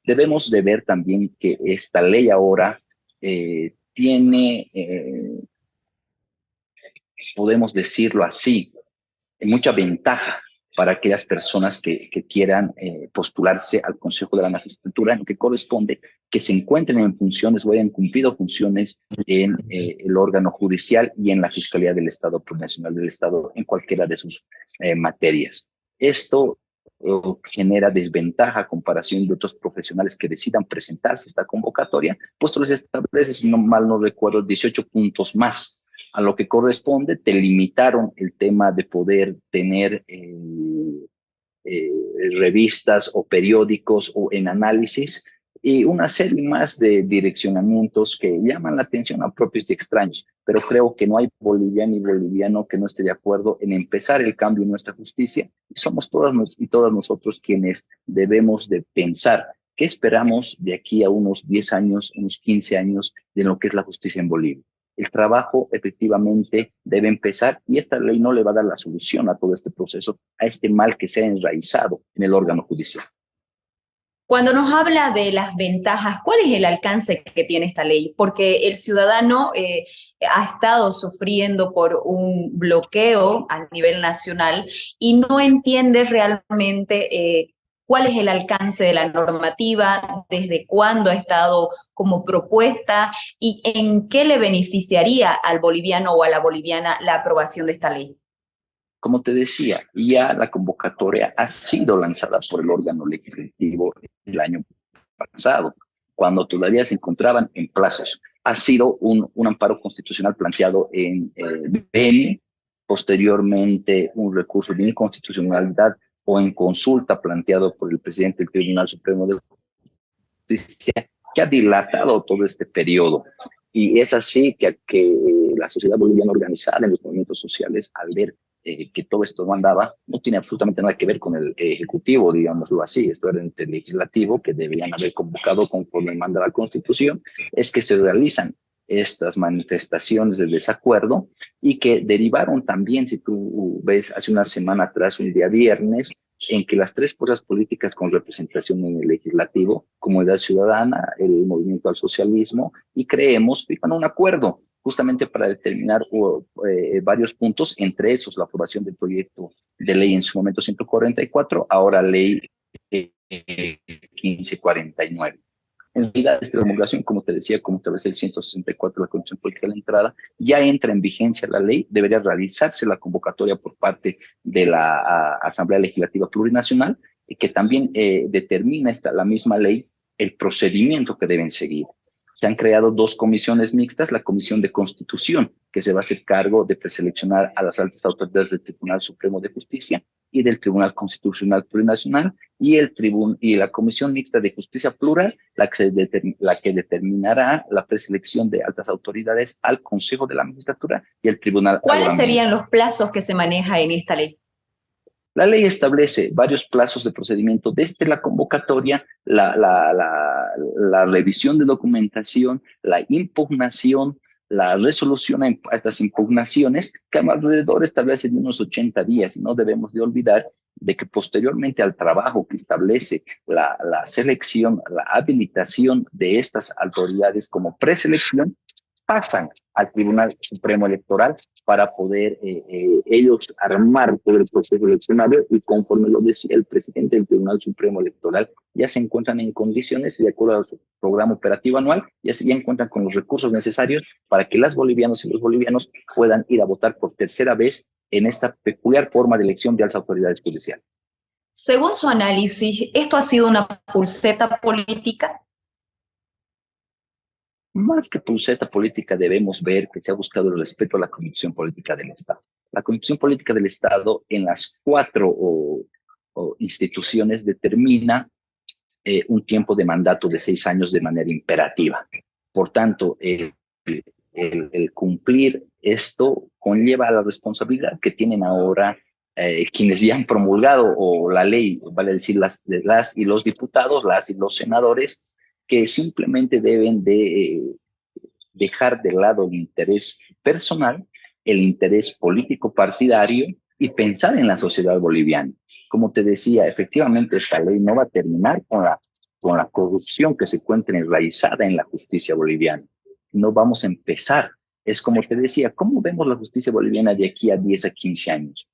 Debemos de ver también que esta ley ahora tiene, podemos decirlo así, mucha ventaja para aquellas personas que quieran postularse al Consejo de la Magistratura, en lo que corresponde que se encuentren en funciones o hayan cumplido funciones en el órgano judicial y en la Fiscalía del Estado Plurinacional del Estado, en cualquiera de sus materias. Esto genera desventaja a comparación de otros profesionales que decidan presentarse a esta convocatoria, puesto les establece, si no mal no recuerdo, 18 puntos más a lo que corresponde. Te limitaron el tema de poder tener revistas o periódicos o en análisis, y una serie más de direccionamientos que llaman la atención a propios y extraños, pero creo que no hay boliviano y boliviano que no esté de acuerdo en empezar el cambio en nuestra justicia, y somos todas y todas nosotros quienes debemos de pensar qué esperamos de aquí a unos 10 años, unos 15 años de lo que es la justicia en Bolivia. El trabajo efectivamente debe empezar, y esta ley no le va a dar la solución a todo este proceso, a este mal que se ha enraizado en el órgano judicial. Cuando nos habla de las ventajas, ¿cuál es el alcance que tiene esta ley? Porque el ciudadano ha estado sufriendo por un bloqueo a nivel nacional y no entiende realmente cuál es el alcance de la normativa, desde cuándo ha estado como propuesta y en qué le beneficiaría al boliviano o a la boliviana la aprobación de esta ley. Como te decía, ya la convocatoria ha sido lanzada por el órgano legislativo el año pasado, cuando todavía se encontraban en plazos. Ha sido un amparo constitucional planteado en BENI, posteriormente un recurso de inconstitucionalidad o en consulta planteado por el presidente del Tribunal Supremo de Justicia, que ha dilatado todo este periodo. Y es así que la sociedad boliviana organizada en los movimientos sociales, al ver que todo esto no andaba, no tiene absolutamente nada que ver con el ejecutivo, digámoslo así, esto era entre el legislativo, que deberían haber convocado conforme manda la Constitución, es que se realizan estas manifestaciones de desacuerdo, y que derivaron también, si tú ves, hace una semana atrás, un día viernes, en que las tres fuerzas políticas con representación en el legislativo, Comunidad Ciudadana, el Movimiento al Socialismo y Creemos, firman un acuerdo justamente para determinar varios puntos, entre esos la aprobación del proyecto de ley en su momento 144, ahora ley 1549. En realidad, esta promulgación, como te decía, como establece el 164 de la Constitución Política de la Entrada, ya entra en vigencia la ley, debería realizarse la convocatoria por parte de la Asamblea Legislativa Plurinacional, que también determina la misma ley el procedimiento que deben seguir. Se han creado dos comisiones mixtas, la Comisión de Constitución, que se va a hacer cargo de preseleccionar a las altas autoridades del Tribunal Supremo de Justicia y del Tribunal Constitucional Plurinacional, y la Comisión Mixta de Justicia Plural, la que determinará la preselección de altas autoridades al Consejo de la Magistratura y el Tribunal ¿Cuáles Agroambiental. serían los plazos que se maneja en esta ley? La ley establece varios plazos de procedimiento, desde la convocatoria, la revisión de documentación, la impugnación, la resolución a estas impugnaciones, que alrededor establece de unos 80 días. Y no debemos de olvidar de que posteriormente al trabajo que establece la selección, la habilitación de estas autoridades como preselección, pasan al Tribunal Supremo Electoral para poder ellos armar todo el proceso eleccionario, y conforme lo decía el presidente del Tribunal Supremo Electoral, ya se encuentran en condiciones, de acuerdo a su programa operativo anual, ya encuentran con los recursos necesarios para que las bolivianas y los bolivianos puedan ir a votar por tercera vez en esta peculiar forma de elección de altas autoridades judiciales. Según su análisis, ¿esto ha sido una pulseta política? Más que pulseta política, debemos ver que se ha buscado el respeto a la constitución política del Estado. La constitución política del Estado en las cuatro instituciones determina un tiempo de mandato de 6 años de manera imperativa. Por tanto, el cumplir esto conlleva la responsabilidad que tienen ahora quienes ya han promulgado o la ley, vale decir las y los diputados, las y los senadores, que simplemente deben de dejar de lado el interés personal, el interés político partidario, y pensar en la sociedad boliviana. Como te decía, efectivamente esta ley no va a terminar con la con la corrupción que se encuentra enraizada en la justicia boliviana. No vamos a empezar. Es como te decía, ¿cómo vemos la justicia boliviana de aquí a 10 a 15 años?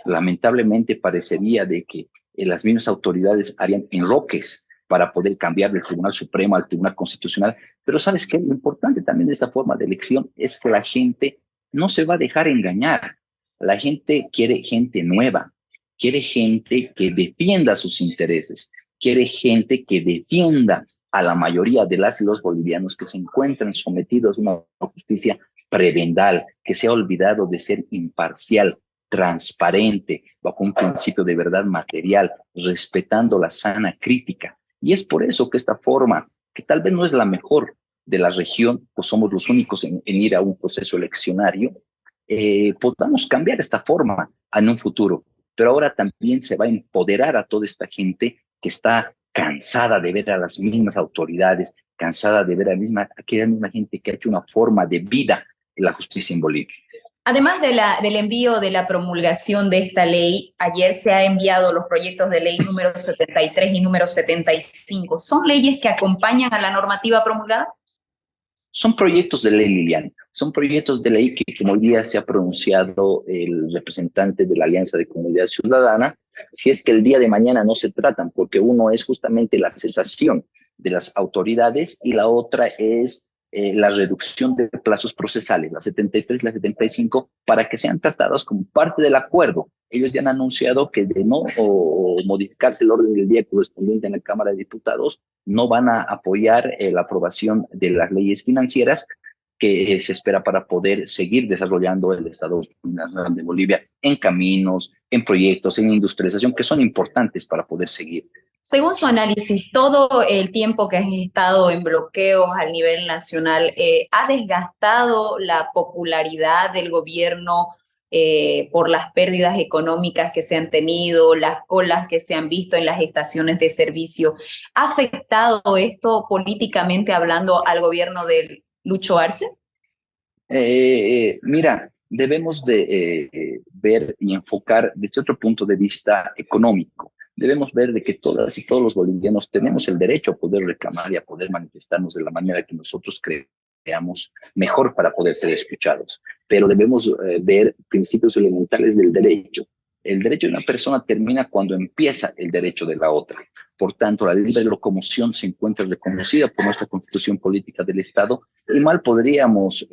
Lamentablemente parecería de que las mismas autoridades harían enroques para poder cambiar del Tribunal Supremo al Tribunal Constitucional. Pero ¿sabes qué? Lo importante también de esta forma de elección es que la gente no se va a dejar engañar. La gente quiere gente nueva, quiere gente que defienda sus intereses, quiere gente que defienda a la mayoría de las y los bolivianos que se encuentran sometidos a una justicia prebendal, que se ha olvidado de ser imparcial, transparente, bajo un principio de verdad material, respetando la sana crítica. Y es por eso que esta forma, que tal vez no es la mejor de la región, pues somos los únicos en ir a un proceso eleccionario, podamos cambiar esta forma en un futuro. Pero ahora también se va a empoderar a toda esta gente que está cansada de ver a las mismas autoridades, cansada de ver a aquella misma gente que ha hecho una forma de vida en la justicia en Bolivia. Además del envío de la promulgación de esta ley, ayer se han enviado los proyectos de ley número 73 y número 75. ¿Son leyes que acompañan a la normativa promulgada? Son proyectos de ley, Liliana. Son proyectos de ley que, como hoy día se ha pronunciado el representante de la Alianza de Comunidad Ciudadana, si es que el día de mañana no se tratan, porque uno es justamente la cesación de las autoridades y la otra es la reducción de plazos procesales, la 73 y la 75, para que sean tratados como parte del acuerdo. Ellos ya han anunciado que de no modificarse el orden del día correspondiente en la Cámara de Diputados, no van a apoyar la aprobación de las leyes financieras que se espera para poder seguir desarrollando el Estado Nacional de Bolivia en caminos, en proyectos, en industrialización, que son importantes para poder seguir. Según su análisis, todo el tiempo que has estado en bloqueos a nivel nacional, ¿ha desgastado la popularidad del gobierno por las pérdidas económicas que se han tenido, las colas que se han visto en las estaciones de servicio? ¿Ha afectado esto políticamente hablando al gobierno de Lucho Arce? Mira, debemos de ver y enfocar desde otro punto de vista económico. Debemos ver de que todas y todos los bolivianos tenemos el derecho a poder reclamar y a poder manifestarnos de la manera que nosotros creamos mejor para poder ser escuchados. Pero debemos ver principios elementales del derecho. El derecho de una persona termina cuando empieza el derecho de la otra. Por tanto, la libre locomoción se encuentra reconocida por nuestra Constitución Política del Estado y mal podríamos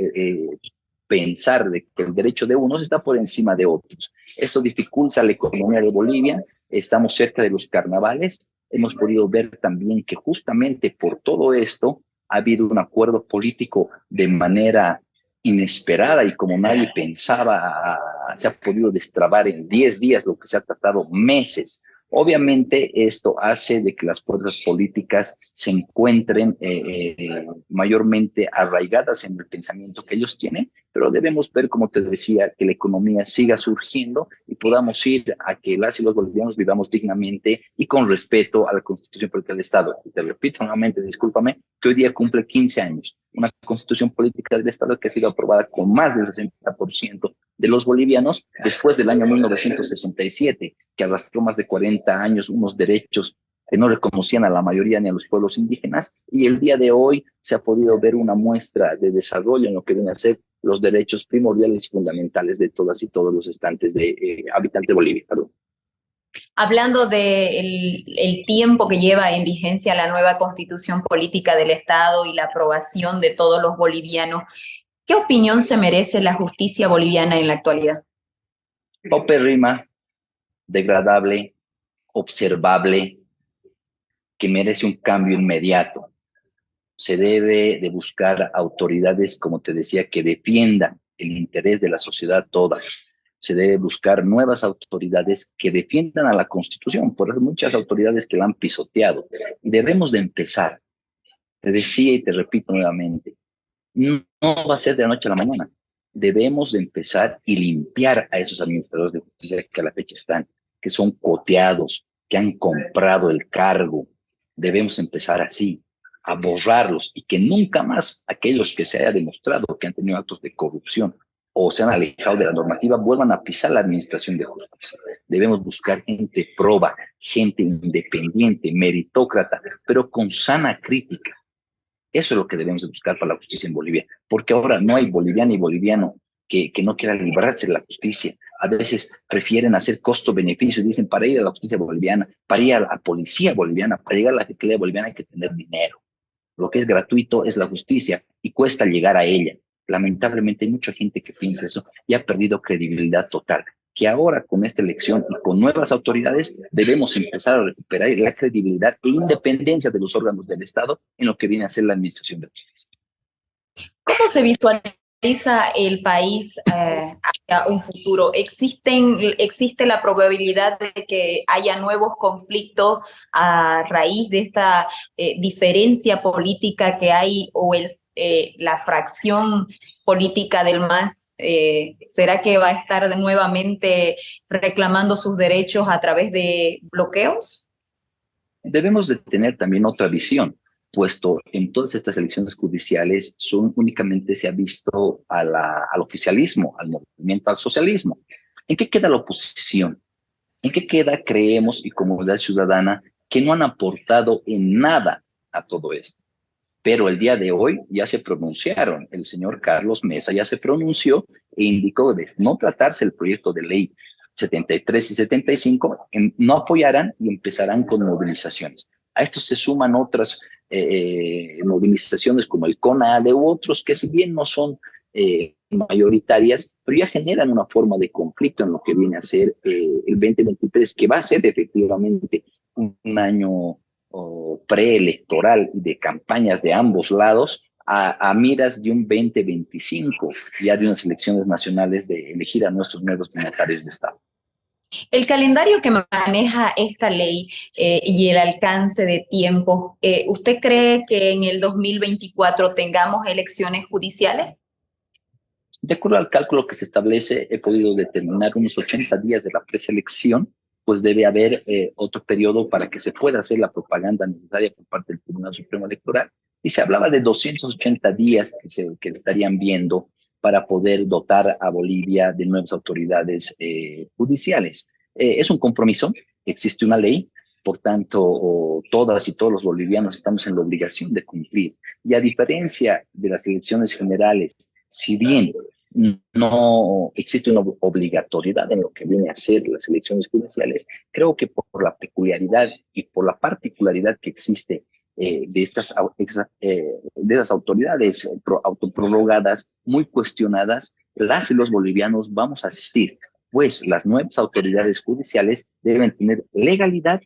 pensar de que el derecho de unos está por encima de otros. Esto dificulta la economía de Bolivia. Estamos cerca de los carnavales. Hemos podido ver también que justamente por todo esto ha habido un acuerdo político de manera inesperada y como nadie pensaba, se ha podido destrabar en 10 días lo que se ha tratado meses. Obviamente esto hace de que las fuerzas políticas se encuentren mayormente arraigadas en el pensamiento que ellos tienen, pero debemos ver, como te decía, que la economía siga surgiendo y podamos ir a que las y los bolivianos vivamos dignamente y con respeto a la Constitución Política del Estado. Y te repito nuevamente, discúlpame, que hoy día cumple 15 años. Una Constitución Política del Estado que ha sido aprobada con más del 60% de los bolivianos después del año 1967, que arrastró más de 40 años unos derechos que no reconocían a la mayoría ni a los pueblos indígenas, y el día de hoy se ha podido ver una muestra de desarrollo en lo que viene a ser los derechos primordiales y fundamentales de todas y todos los habitantes de Bolivia. Perdón. Hablando del tiempo que lleva en vigencia la nueva Constitución Política del Estado y la aprobación de todos los bolivianos, ¿qué opinión se merece la justicia boliviana en la actualidad? Paupérrima, degradable, observable, que merece un cambio inmediato. Se debe de buscar autoridades, como te decía, que defiendan el interés de la sociedad toda. Se debe buscar nuevas autoridades que defiendan a la Constitución, por eso muchas autoridades que la han pisoteado. Debemos de empezar. Te decía y te repito nuevamente, no va a ser de la noche a la mañana. Debemos de empezar y limpiar a esos administradores de justicia que a la fecha están, que son coteados, que han comprado el cargo. Debemos empezar así, a borrarlos y que nunca más aquellos que se haya demostrado que han tenido actos de corrupción o se han alejado de la normativa vuelvan a pisar la administración de justicia. Debemos buscar gente proba, gente independiente, meritócrata, pero con sana crítica. Eso es lo que debemos de buscar para la justicia en Bolivia, porque ahora no hay boliviana y boliviano que no quiera librarse de la justicia. A veces prefieren hacer costo-beneficio y dicen, para ir a la justicia boliviana, para ir a la policía boliviana, para llegar a la fiscalía boliviana hay que tener dinero. Lo que es gratuito es la justicia y cuesta llegar a ella. Lamentablemente hay mucha gente que piensa eso y ha perdido credibilidad total. Que ahora con esta elección y con nuevas autoridades debemos empezar a recuperar la credibilidad e independencia de los órganos del Estado en lo que viene a ser la administración de justicia. ¿Cómo se visualiza el país hacia un futuro? ¿Existe la probabilidad de que haya nuevos conflictos a raíz de esta diferencia política que hay o la fracción política del MAS? ¿Será que va a estar nuevamente reclamando sus derechos a través de bloqueos? Debemos de tener también otra visión, puesto en todas estas elecciones judiciales únicamente se ha visto al oficialismo, al movimiento, al socialismo. ¿En qué queda la oposición? ¿En qué queda, creemos, y comunidad ciudadana, que no han aportado en nada a todo esto? Pero el día de hoy ya se pronunciaron. El señor Carlos Mesa ya se pronunció e indicó de no tratarse el proyecto de ley 73 y 75, no apoyarán y empezarán con movilizaciones. A esto se suman otras movilizaciones como el CONADE u otros que si bien no son mayoritarias, pero ya generan una forma de conflicto en lo que viene a ser el 2023, que va a ser efectivamente un año preelectoral y de campañas de ambos lados a miras de un 2025, ya de unas elecciones nacionales de elegir a nuestros nuevos dignatarios de Estado. El calendario que maneja esta ley y el alcance de tiempo, ¿usted cree que en el 2024 tengamos elecciones judiciales? De acuerdo al cálculo que se establece, he podido determinar unos 80 días de la preselección, pues debe haber otro periodo para que se pueda hacer la propaganda necesaria por parte del Tribunal Supremo Electoral. Y se hablaba de 280 días que se estarían viendo para poder dotar a Bolivia de nuevas autoridades judiciales. Es un compromiso, existe una ley, por tanto, todas y todos los bolivianos estamos en la obligación de cumplir. Y a diferencia de las elecciones generales, si bien no existe una obligatoriedad en lo que viene a ser las elecciones judiciales, creo que por la peculiaridad y por la particularidad que existe de estas autoridades autoprorrogadas, muy cuestionadas, las y los bolivianos vamos a asistir, pues las nuevas autoridades judiciales deben tener legalidad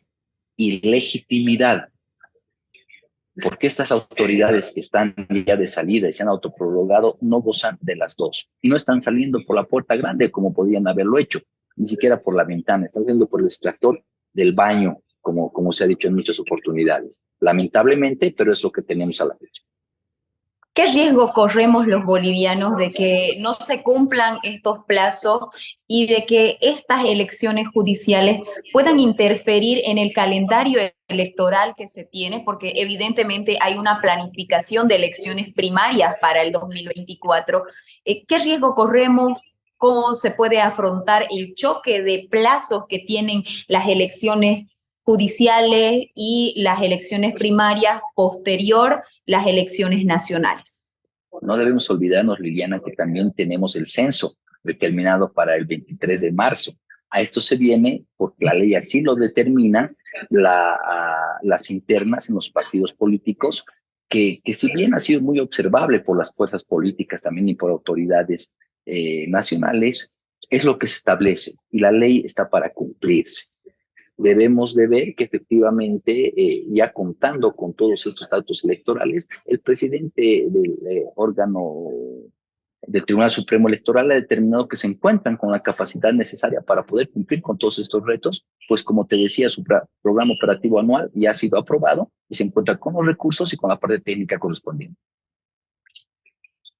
y legitimidad, porque estas autoridades que están ya de salida y se han autoprorrogado no gozan de las dos. Y no están saliendo por la puerta grande como podían haberlo hecho, ni siquiera por la ventana, están saliendo por el extractor del baño, como se ha dicho en muchas oportunidades. Lamentablemente, pero es lo que tenemos a la fecha. ¿Qué riesgo corremos los bolivianos de que no se cumplan estos plazos y de que estas elecciones judiciales puedan interferir en el calendario electoral que se tiene? Porque evidentemente hay una planificación de elecciones primarias para el 2024. ¿Qué riesgo corremos? ¿Cómo se puede afrontar el choque de plazos que tienen las elecciones judiciales y las elecciones primarias posterior las elecciones nacionales? No debemos olvidarnos, Liliana, que también tenemos el censo determinado para el 23 de marzo. A esto se viene, porque la ley así lo determina, las internas en los partidos políticos, que si bien ha sido muy observable por las fuerzas políticas también y por autoridades nacionales, es lo que se establece y la ley está para cumplirse. Debemos de ver que efectivamente, ya contando con todos estos datos electorales, el presidente del órgano del Tribunal Supremo Electoral ha determinado que se encuentran con la capacidad necesaria para poder cumplir con todos estos retos, pues como te decía, su programa operativo anual ya ha sido aprobado y se encuentra con los recursos y con la parte técnica correspondiente.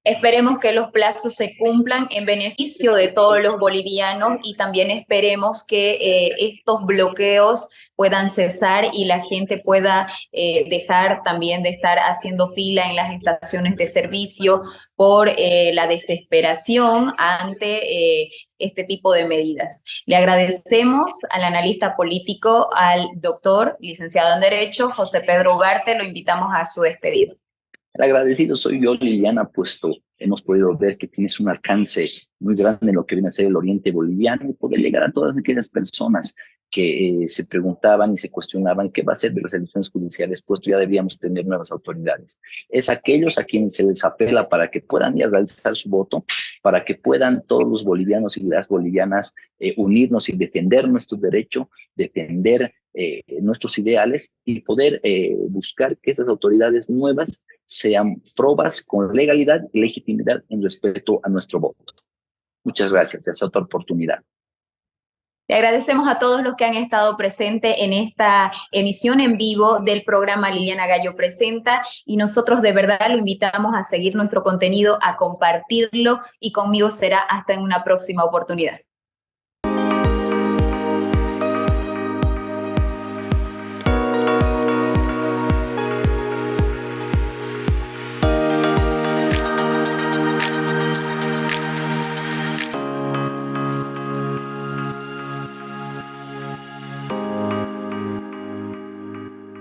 Esperemos que los plazos se cumplan en beneficio de todos los bolivianos y también esperemos que estos bloqueos puedan cesar y la gente pueda dejar también de estar haciendo fila en las estaciones de servicio por la desesperación ante este tipo de medidas. Le agradecemos al analista político, al doctor, licenciado en Derecho, José Pedro Ugarte, lo invitamos a su despedida. El agradecido soy yo, Liliana, puesto hemos podido ver que tienes un alcance muy grande en lo que viene a ser el oriente boliviano y poder llegar a todas aquellas personas que se preguntaban y se cuestionaban qué va a ser de las elecciones judiciales, puesto ya deberíamos tener nuevas autoridades. Es aquellos a quienes se les apela para que puedan ir a realizar su voto, para que puedan todos los bolivianos y las bolivianas unirnos y defender nuestro derecho, defender nuestros ideales y poder buscar que esas autoridades nuevas sean probas con legalidad y legitimidad en respeto a nuestro voto. Muchas gracias. Hasta otra oportunidad. Le agradecemos a todos los que han estado presentes en esta emisión en vivo del programa Liliana Gallo Presenta y nosotros de verdad lo invitamos a seguir nuestro contenido, a compartirlo y conmigo será hasta en una próxima oportunidad.